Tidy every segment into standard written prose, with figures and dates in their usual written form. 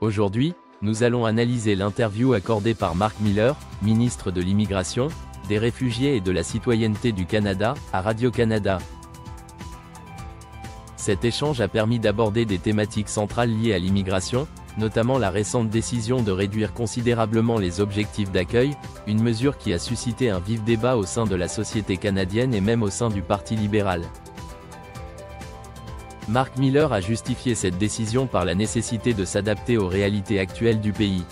Aujourd'hui, nous allons analyser l'interview accordée par Mark Miller, ministre de l'Immigration, des Réfugiés et de la Citoyenneté du Canada, à Radio-Canada. Cet échange a permis d'aborder des thématiques centrales liées à l'immigration, notamment la récente décision de réduire considérablement les objectifs d'accueil, une mesure qui a suscité un vif débat au sein de la société canadienne et même au sein du Parti libéral. Mark Miller a justifié cette décision par la nécessité de s'adapter aux réalités actuelles du pays.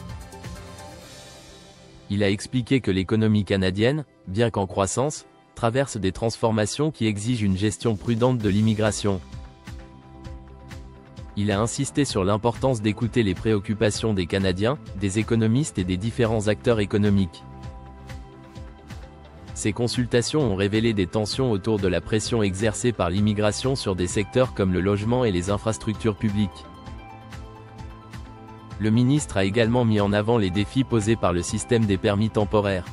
Il a expliqué que l'économie canadienne, bien qu'en croissance, traverse des transformations qui exigent une gestion prudente de l'immigration. Il a insisté sur l'importance d'écouter les préoccupations des Canadiens, des économistes et des différents acteurs économiques. Ces consultations ont révélé des tensions autour de la pression exercée par l'immigration sur des secteurs comme le logement et les infrastructures publiques. Le ministre a également mis en avant les défis posés par le système des permis temporaires.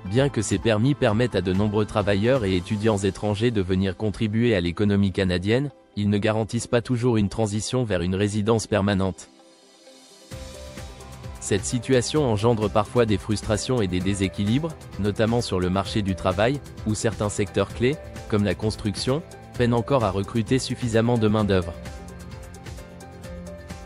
Bien que ces permis permettent à de nombreux travailleurs et étudiants étrangers de venir contribuer à l'économie canadienne, ils ne garantissent pas toujours une transition vers une résidence permanente. Cette situation engendre parfois des frustrations et des déséquilibres, notamment sur le marché du travail, où certains secteurs clés, comme la construction, peinent encore à recruter suffisamment de main-d'œuvre.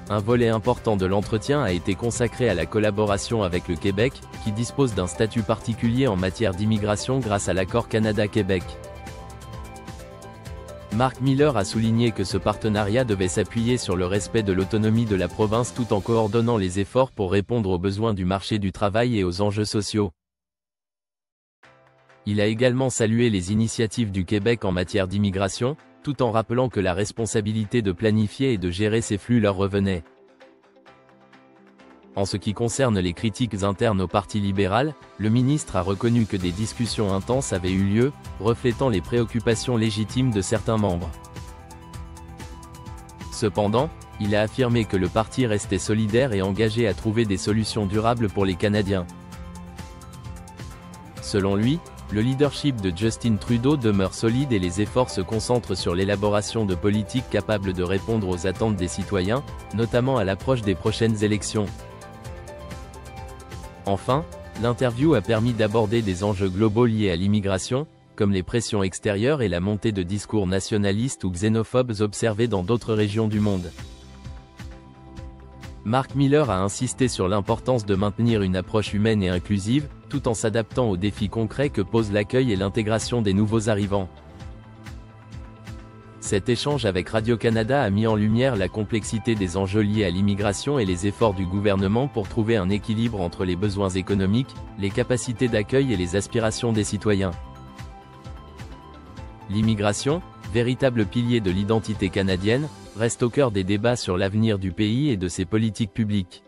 Un volet important de l'entretien a été consacré à la collaboration avec le Québec, qui dispose d'un statut particulier en matière d'immigration grâce à l'accord Canada-Québec. Mark Miller a souligné que ce partenariat devait s'appuyer sur le respect de l'autonomie de la province tout en coordonnant les efforts pour répondre aux besoins du marché du travail et aux enjeux sociaux. Il a également salué les initiatives du Québec en matière d'immigration, tout en rappelant que la responsabilité de planifier et de gérer ces flux leur revenait. En ce qui concerne les critiques internes au Parti libéral, le ministre a reconnu que des discussions intenses avaient eu lieu, reflétant les préoccupations légitimes de certains membres. Cependant, il a affirmé que le parti restait solidaire et engagé à trouver des solutions durables pour les Canadiens. Selon lui, le leadership de Justin Trudeau demeure solide et les efforts se concentrent sur l'élaboration de politiques capables de répondre aux attentes des citoyens, notamment à l'approche des prochaines élections. Enfin, l'interview a permis d'aborder des enjeux globaux liés à l'immigration, comme les pressions extérieures et la montée de discours nationalistes ou xénophobes observés dans d'autres régions du monde. Mark Miller a insisté sur l'importance de maintenir une approche humaine et inclusive, tout en s'adaptant aux défis concrets que posent l'accueil et l'intégration des nouveaux arrivants. Cet échange avec Radio-Canada a mis en lumière la complexité des enjeux liés à l'immigration et les efforts du gouvernement pour trouver un équilibre entre les besoins économiques, les capacités d'accueil et les aspirations des citoyens. L'immigration, véritable pilier de l'identité canadienne, reste au cœur des débats sur l'avenir du pays et de ses politiques publiques.